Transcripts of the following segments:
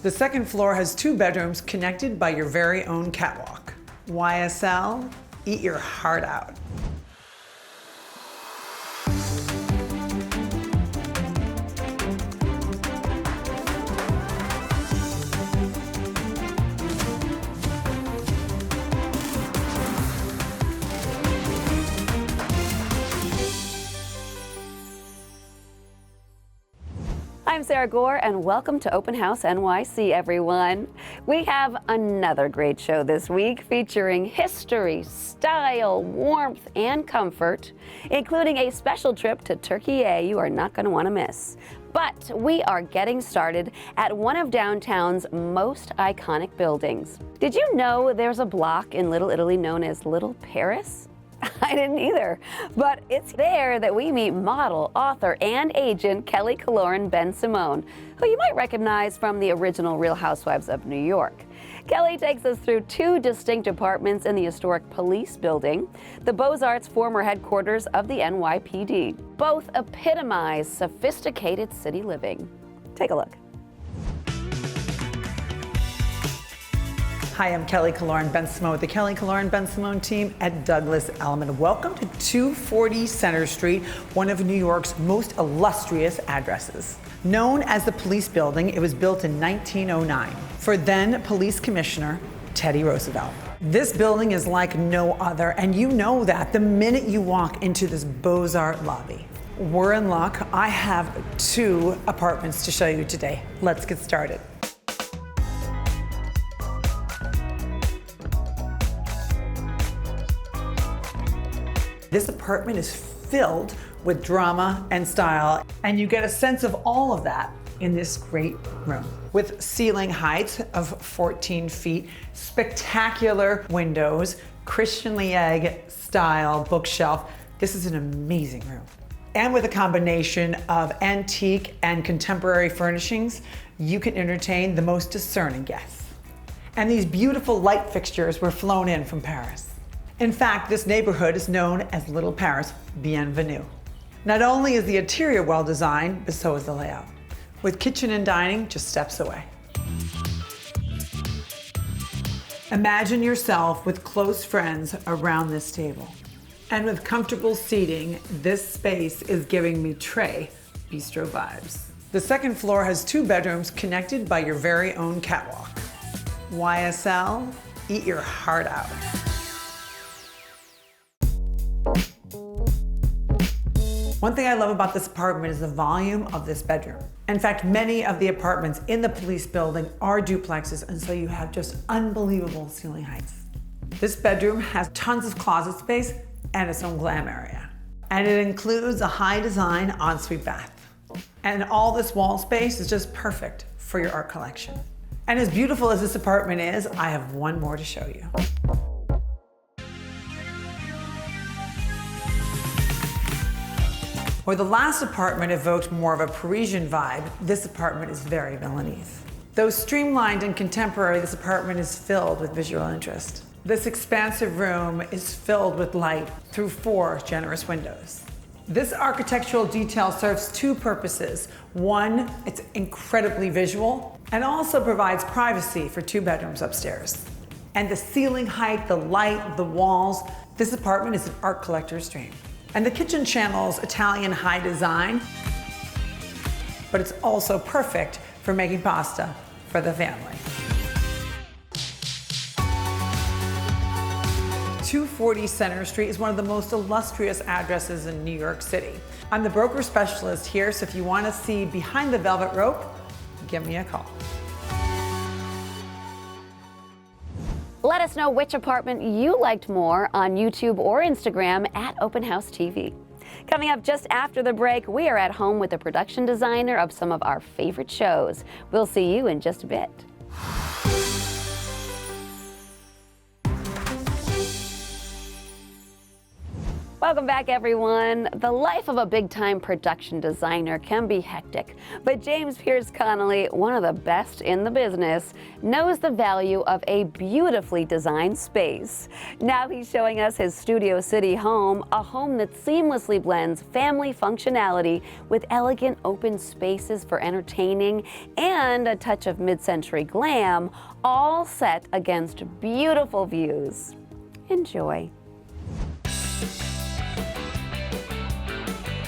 The second floor has 2 bedrooms connected by your very own catwalk. YSL, eat your heart out. I'm Sara Gore, and welcome to Open House NYC, everyone. We have another great show this week featuring history, style, warmth, and comfort, including a special trip to Turkiye you are not going to want to miss. But we are getting started at one of downtown's most iconic buildings. Did you know there's a block in Little Italy known as Little Paris? I didn't either, but it's there that we meet model, author, and agent Kelly Killoren Bensimon, who you might recognize from the original Real Housewives of New York. Kelly takes us through 2 distinct apartments in the historic police building, the Beaux-Arts former headquarters of the NYPD. Both epitomize sophisticated city living. Take a look. Hi, I'm Kelly Killoren Bensimon with the Kelly Killoren Bensimon team at Douglas Elliman. Welcome to 240 Center Street, one of New York's most illustrious addresses. Known as the Police Building, it was built in 1909 for then Police Commissioner Teddy Roosevelt. This building is like no other, and you know that the minute you walk into this Beaux-Arts lobby. We're in luck. I have 2 apartments to show you today. Let's get started. This apartment is filled with drama and style, and you get a sense of all of that in this great room. With ceiling heights of 14 feet, spectacular windows, Christian Liaigre-style bookshelf. This is an amazing room. And with a combination of antique and contemporary furnishings, you can entertain the most discerning guests. And these beautiful light fixtures were flown in from Paris. In fact, this neighborhood is known as Little Paris. Bienvenue. Not only is the interior well designed, but so is the layout, with kitchen and dining just steps away. Imagine yourself with close friends around this table. And with comfortable seating, this space is giving me Trey bistro vibes. The second floor has 2 bedrooms connected by your very own catwalk. YSL, eat your heart out. One thing I love about this apartment is the volume of this bedroom. In fact, many of the apartments in the police building are duplexes, and so you have just unbelievable ceiling heights. This bedroom has tons of closet space and its own glam area. And it includes a high design ensuite bath. And all this wall space is just perfect for your art collection. And as beautiful as this apartment is, I have one more to show you. Where the last apartment evoked more of a Parisian vibe, this apartment is very Milanese. Though streamlined and contemporary, this apartment is filled with visual interest. This expansive room is filled with light through 4 generous windows. This architectural detail serves 2 purposes. One, it's incredibly visual, and also provides privacy for 2 bedrooms upstairs. And the ceiling height, the light, the walls, this apartment is an art collector's dream. And the kitchen channel's Italian high design, but it's also perfect for making pasta for the family. 240 Center Street is one of the most illustrious addresses in New York City. I'm the broker specialist here, so if you want to see behind the velvet rope, give me a call. Let us know which apartment you liked more on YouTube or Instagram at Open House TV. Coming up just after the break, we are at home with the production designer of some of our favorite shows. We'll see you in just a bit. Welcome back, everyone. The life of a big-time production designer can be hectic, but James Pierce Connolly, one of the best in the business, knows the value of a beautifully designed space. Now he's showing us his Studio City home, a home that seamlessly blends family functionality with elegant open spaces for entertaining and a touch of mid-century glam, all set against beautiful views. Enjoy.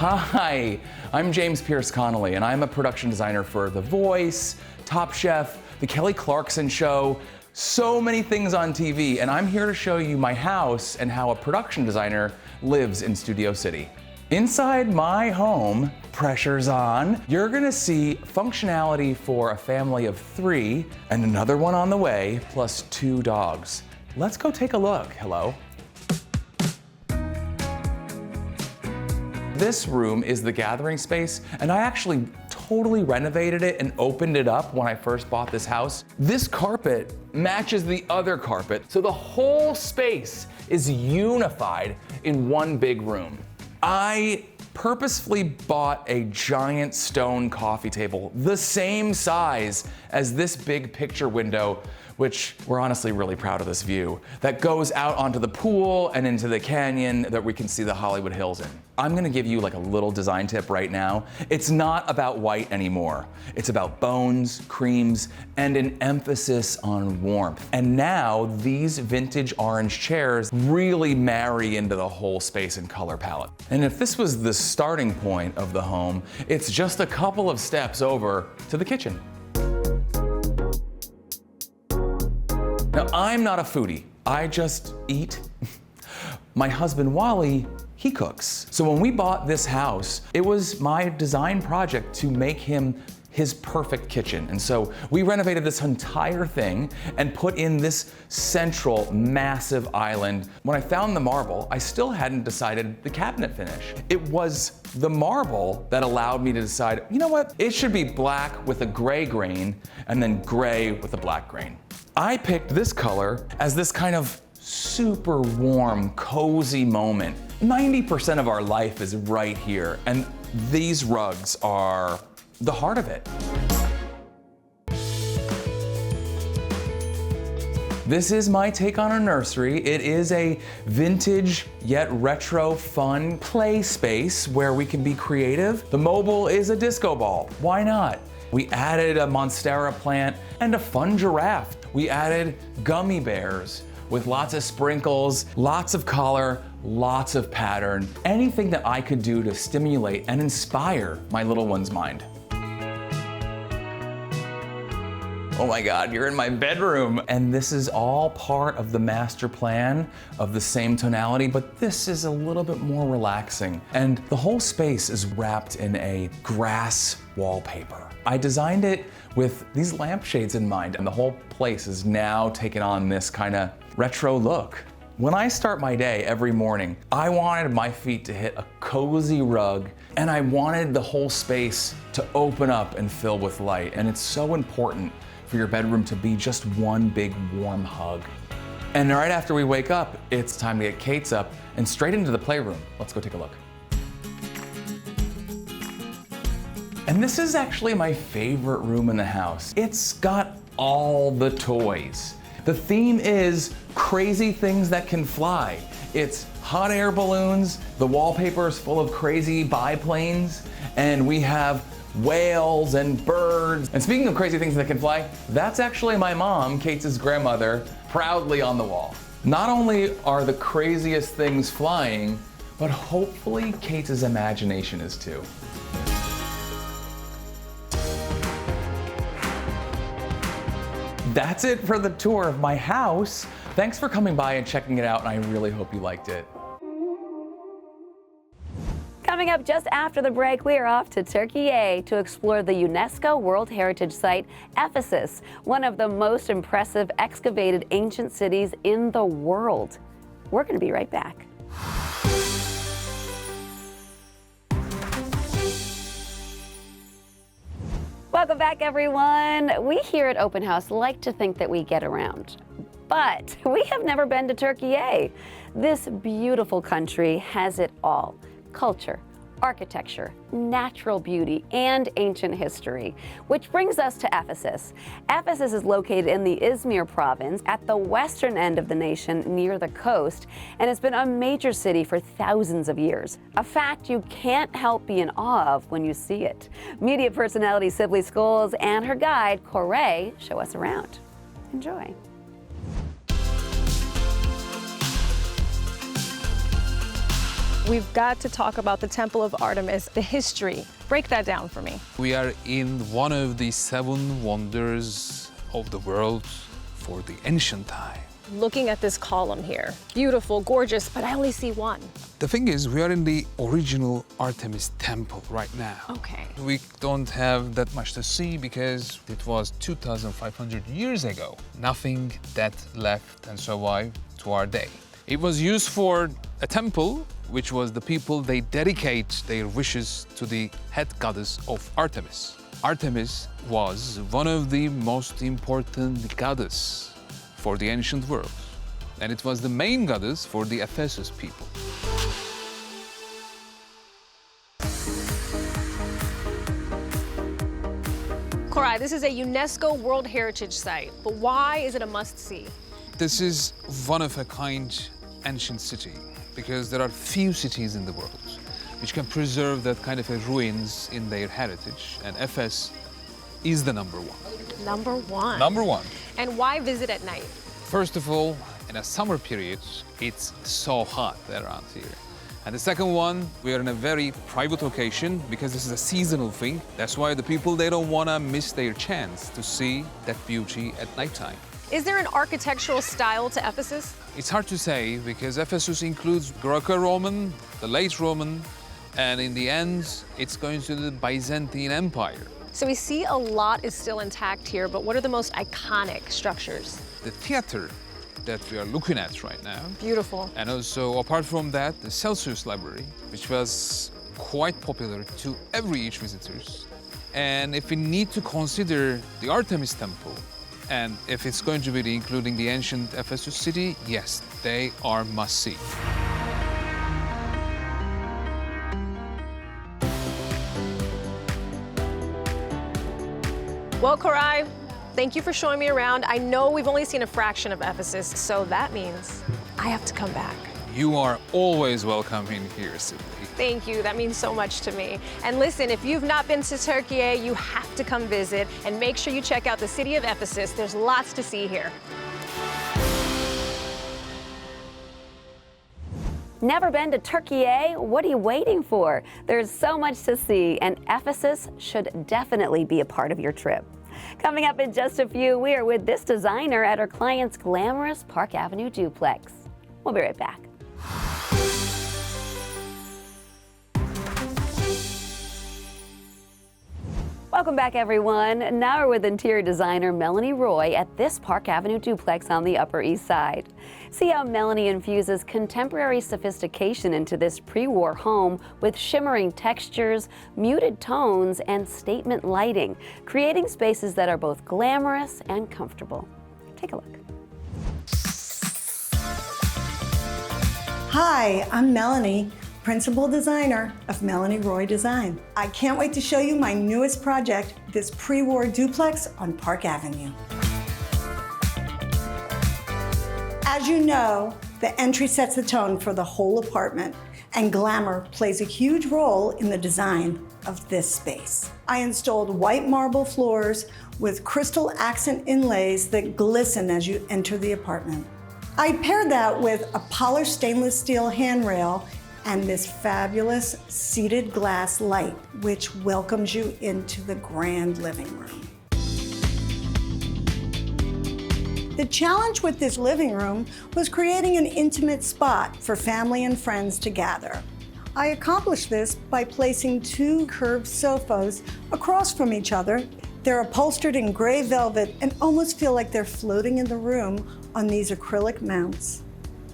Hi, I'm James Pierce Connolly, and I'm a production designer for The Voice, Top Chef, The Kelly Clarkson Show, so many things on TV, and I'm here to show you my house and how a production designer lives in Studio City. Inside my home, pressure's on, you're gonna see functionality for a family of 3 and another one on the way, plus 2 dogs. Let's go take a look. Hello. This room is the gathering space, and I actually totally renovated it and opened it up when I first bought this house. This carpet matches the other carpet, so the whole space is unified in one big room. I purposefully bought a giant stone coffee table, the same size as this big picture window, which we're honestly really proud of this view, that goes out onto the pool and into the canyon that we can see the Hollywood Hills in. I'm gonna give you like a little design tip right now. It's not about white anymore. It's about bones, creams, and an emphasis on warmth. And now these vintage orange chairs really marry into the whole space and color palette. And if this was the starting point of the home, it's just a couple of steps over to the kitchen. Now, I'm not a foodie. I just eat. My husband, Wally, he cooks. So when we bought this house, it was my design project to make him his perfect kitchen. And so we renovated this entire thing and put in this central massive island. When I found the marble, I still hadn't decided the cabinet finish. It was the marble that allowed me to decide, you know what? It should be black with a gray grain and then gray with a black grain. I picked this color as this kind of super warm, cozy moment. 90% of our life is right here, and these rugs are the heart of it. This is my take on a nursery. It is a vintage yet retro fun play space where we can be creative. The mobile is a disco ball. Why not? We added a monstera plant and a fun giraffe. We added gummy bears with lots of sprinkles, lots of color, lots of pattern, anything that I could do to stimulate and inspire my little one's mind. Oh my God, you're in my bedroom. And this is all part of the master plan of the same tonality, but this is a little bit more relaxing. And the whole space is wrapped in a grass wallpaper. I designed it with these lampshades in mind, and the whole place is now taken on this kind of retro look. When I start my day every morning, I wanted my feet to hit a cozy rug, and I wanted the whole space to open up and fill with light. And it's so important for your bedroom to be just one big warm hug. And right after we wake up, it's time to get Kate's up and straight into the playroom. Let's go take a look. And this is actually my favorite room in the house. It's got all the toys. The theme is crazy things that can fly. It's hot air balloons, the wallpaper is full of crazy biplanes, and we have whales and birds. And speaking of crazy things that can fly, that's actually my mom, Kate's grandmother, proudly on the wall. Not only are the craziest things flying, but hopefully Kate's imagination is too. That's it for the tour of my house. Thanks for coming by and checking it out, and I really hope you liked it. Coming up just after the break, we are off to Turkiye to explore the UNESCO World Heritage Site, Ephesus, one of the most impressive excavated ancient cities in the world. We're going to be right back. Welcome back, everyone. We here at Open House like to think that we get around. But we have never been to Turkiye. This beautiful country has it all: culture, architecture, natural beauty, and ancient history. Which brings us to Ephesus. Ephesus is located in the Izmir province at the western end of the nation near the coast, and it's been a major city for thousands of years. A fact you can't help be in awe of when you see it. Media personality Sibley Scholes and her guide, Gore, show us around. Enjoy. We've got to talk about the Temple of Artemis, the history. Break that down for me. We are in one of the 7 wonders of the world for the ancient time. Looking at this column here, beautiful, gorgeous, but I only see one. The thing is, we are in the original Artemis temple right now. Okay. We don't have that much to see because it was 2,500 years ago. Nothing that left and survived to our day. It was used for a temple, which was the people, they dedicate their wishes to the head goddess of Artemis. Artemis was one of the most important goddess for the ancient world, and it was the main goddess for the Ephesus people. Koray, this is a UNESCO World Heritage Site, but why is it a must-see? This is one of a kind ancient city, because there are few cities in the world which can preserve that kind of a ruins in their heritage, and Ephesus is the number one. Number one. Number one. And why visit at night? First of all, in a summer period, it's so hot around here. And the second one, we are in a very private location because this is a seasonal thing. That's why the people, they don't want to miss their chance to see that beauty at nighttime. Is there an architectural style to Ephesus? It's hard to say because Ephesus includes Greco-Roman, the late Roman, and in the end, it's going to the Byzantine Empire. So we see a lot is still intact here, but what are the most iconic structures? The theater that we are looking at right now. Beautiful. And also, apart from that, the Celsius Library, which was quite popular to every each visitors. And if we need to consider the Artemis Temple, and if it's going to be including the ancient Ephesus city, yes, they are must-see. Well, Koray, thank you for showing me around. I know we've only seen a fraction of Ephesus, so that means I have to come back. You are always welcome in here, Sibley. Thank you, that means so much to me. And listen, if you've not been to Turkiye, you have to come visit and make sure you check out the city of Ephesus. There's lots to see here. Never been to Turkiye? What are you waiting for? There's so much to see, and Ephesus should definitely be a part of your trip. Coming up in just a few, we are with this designer at her client's glamorous Park Avenue duplex. We'll be right back. Welcome back, everyone. Now we're with interior designer Melanie Roy at this Park Avenue duplex on the Upper East Side. See how Melanie infuses contemporary sophistication into this pre-war home with shimmering textures, muted tones, and statement lighting, creating spaces that are both glamorous and comfortable. Take a look. Hi, I'm Melanie, principal designer of Melanie Roy Design. I can't wait to show you my newest project, this pre-war duplex on Park Avenue. As you know, the entry sets the tone for the whole apartment, and glamour plays a huge role in the design of this space. I installed white marble floors with crystal accent inlays that glisten as you enter the apartment. I paired that with a polished stainless steel handrail and this fabulous seated glass light, which welcomes you into the grand living room. The challenge with this living room was creating an intimate spot for family and friends to gather. I accomplished this by placing 2 curved sofas across from each other. They're upholstered in gray velvet and almost feel like they're floating in the room on these acrylic mounts.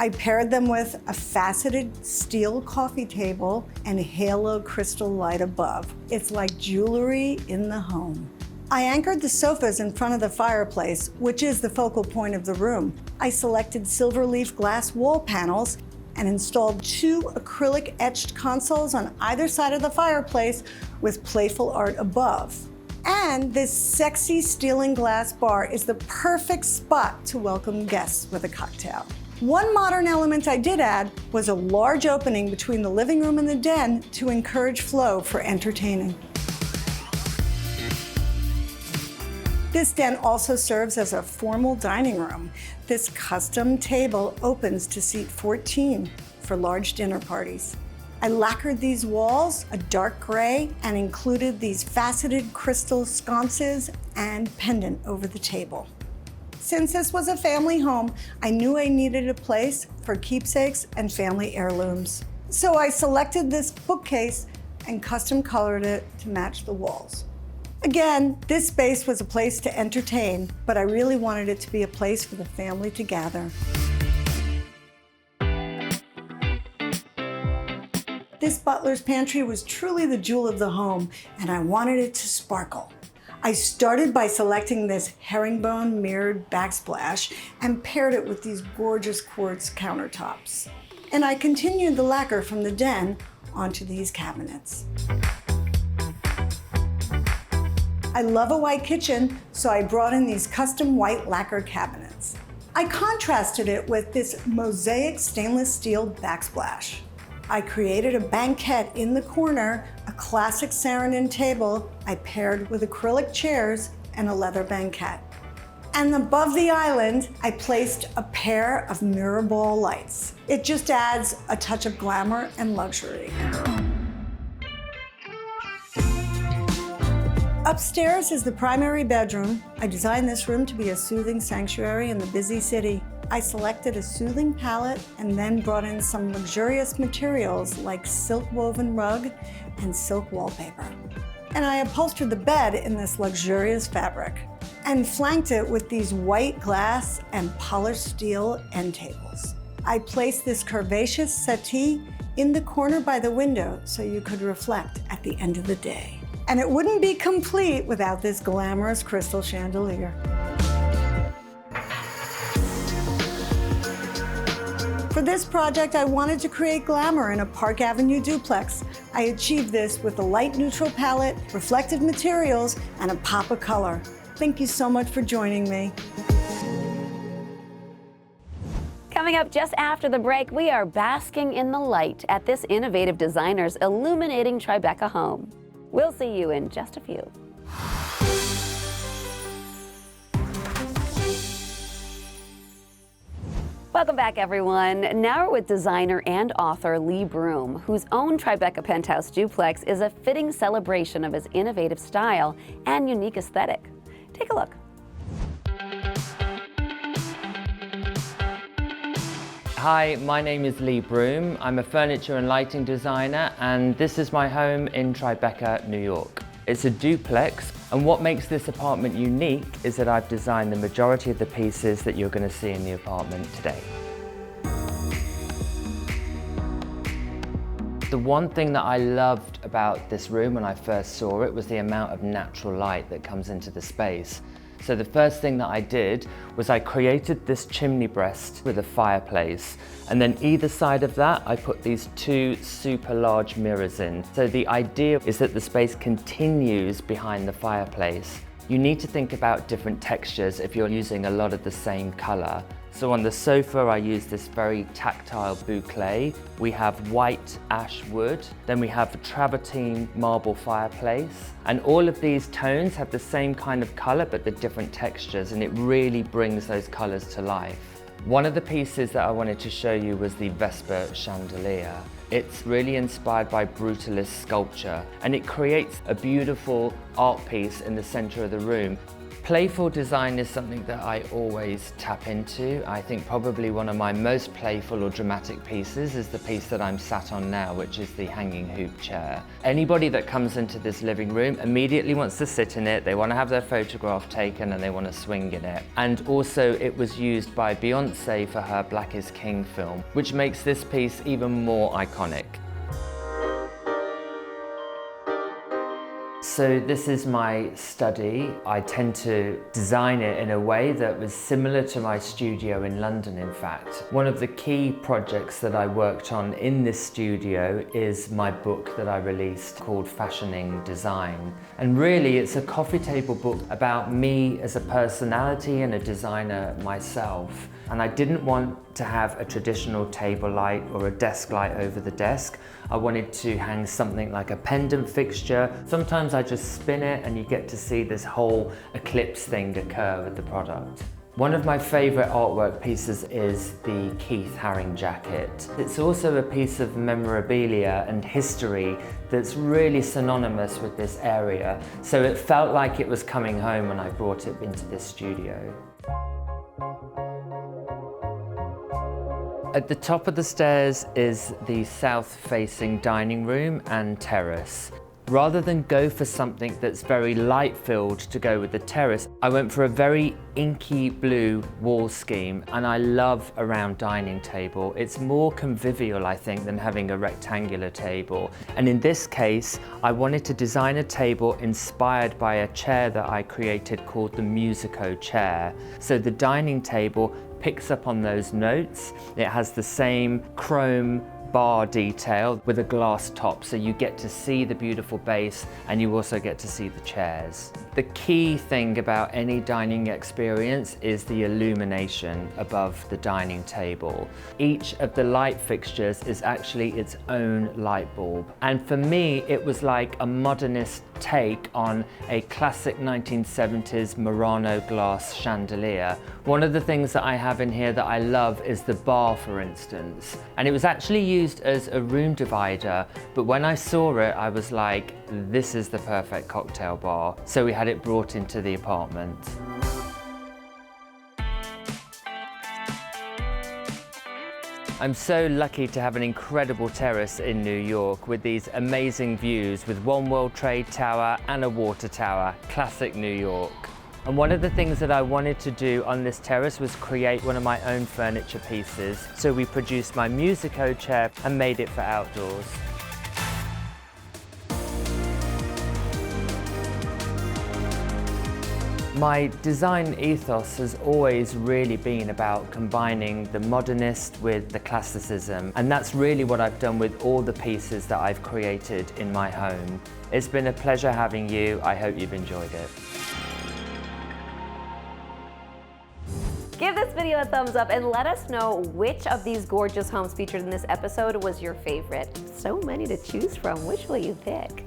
I paired them with a faceted steel coffee table and halo crystal light above. It's like jewelry in the home. I anchored the sofas in front of the fireplace, which is the focal point of the room. I selected silver leaf glass wall panels and installed 2 acrylic etched consoles on either side of the fireplace with playful art above. And this sexy steel and glass bar is the perfect spot to welcome guests with a cocktail. One modern element I did add was a large opening between the living room and the den to encourage flow for entertaining. This den also serves as a formal dining room. This custom table opens to seat 14 for large dinner parties. I lacquered these walls a dark gray and included these faceted crystal sconces and pendant over the table. Since this was a family home, I knew I needed a place for keepsakes and family heirlooms. So I selected this bookcase and custom colored it to match the walls. Again, this space was a place to entertain, but I really wanted it to be a place for the family to gather. This butler's pantry was truly the jewel of the home, and I wanted it to sparkle. I started by selecting this herringbone mirrored backsplash and paired it with these gorgeous quartz countertops. And I continued the lacquer from the den onto these cabinets. I love a white kitchen, so I brought in these custom white lacquer cabinets. I contrasted it with this mosaic stainless steel backsplash. I created a banquette in the corner, a classic Saarinen table I paired with acrylic chairs and a leather banquette. And above the island, I placed a pair of mirror ball lights. It just adds a touch of glamour and luxury. Upstairs is the primary bedroom. I designed this room to be a soothing sanctuary in the busy city. I selected a soothing palette and then brought in some luxurious materials like silk woven rug and silk wallpaper. And I upholstered the bed in this luxurious fabric and flanked it with these white glass and polished steel end tables. I placed this curvaceous settee in the corner by the window so you could reflect at the end of the day. And it wouldn't be complete without this glamorous crystal chandelier. For this project, I wanted to create glamour in a Park Avenue duplex. I achieved this with a light neutral palette, reflective materials, and a pop of color. Thank you so much for joining me. Coming up just after the break, we are basking in the light at this innovative designer's illuminating Tribeca home. We'll see you in just a few. Welcome back, everyone. Now we're with designer and author Lee Broom, whose own Tribeca penthouse duplex is a fitting celebration of his innovative style and unique aesthetic. Take a look. Hi, my name is Lee Broom. I'm a furniture and lighting designer, and this is my home in Tribeca, New York. It's a duplex, and what makes this apartment unique is that I've designed the majority of the pieces that you're going to see in the apartment today. The one thing that I loved about this room when I first saw it was the amount of natural light that comes into the space. So the first thing that I did was I created this chimney breast with a fireplace, and then either side of that I put these 2 super large mirrors in. So the idea is that the space continues behind the fireplace. You need to think about different textures if you're using a lot of the same color. So on the sofa, I use this very tactile boucle. We have white ash wood. Then we have a travertine marble fireplace. And all of these tones have the same kind of color, but the different textures, and it really brings those colors to life. One of the pieces that I wanted to show you was the Vesper chandelier. It's really inspired by brutalist sculpture, and it creates a beautiful art piece in the center of the room. Playful design is something that I always tap into. I think probably one of my most playful or dramatic pieces is the piece that I'm sat on now, which is the hanging hoop chair. Anybody that comes into this living room immediately wants to sit in it, they want to have their photograph taken, and they want to swing in it. And also it was used by Beyonce for her Black is King film, which makes this piece even more iconic. So this is my study. I tend to design it in a way that was similar to my studio in London, in fact. One of the key projects that I worked on in this studio is my book that I released called Fashioning Design. And really it's a coffee table book about me as a personality and a designer myself. And I didn't want to have a traditional table light or a desk light over the desk. I wanted to hang something like a pendant fixture. Sometimes I just spin it and you get to see this whole eclipse thing occur with the product. One of my favorite artwork pieces is the Keith Haring jacket. It's also a piece of memorabilia and history that's really synonymous with this area. So it felt like it was coming home when I brought it into this studio. At the top of the stairs is the south-facing dining room and terrace. Rather than go for something that's very light-filled to go with the terrace, I went for a very inky blue wall scheme, and I love a round dining table. It's more convivial, I think, than having a rectangular table. And in this case, I wanted to design a table inspired by a chair that I created called the Musico chair. So the dining table picks up on those notes. It has the same chrome bar detail with a glass top, so you get to see the beautiful base and you also get to see the chairs. The key thing about any dining experience is the illumination above the dining table. Each of the light fixtures is actually its own light bulb. And for me, it was like a modernist take on a classic 1970s Murano glass chandelier. One of the things that I have in here that I love is the bar, for instance. And it was actually used as a room divider, but when I saw it, I was like, this is the perfect cocktail bar. So we had it brought into the apartment. I'm so lucky to have an incredible terrace in New York with these amazing views with One World Trade Tower and a water tower, classic New York. And one of the things that I wanted to do on this terrace was create one of my own furniture pieces. So we produced my Musico chair and made it for outdoors. My design ethos has always really been about combining the modernist with the classicism, and that's really what I've done with all the pieces that I've created in my home. It's been a pleasure having you. I hope you've enjoyed it. Give this video a thumbs up and let us know which of these gorgeous homes featured in this episode was your favorite. So many to choose from. Which will you pick?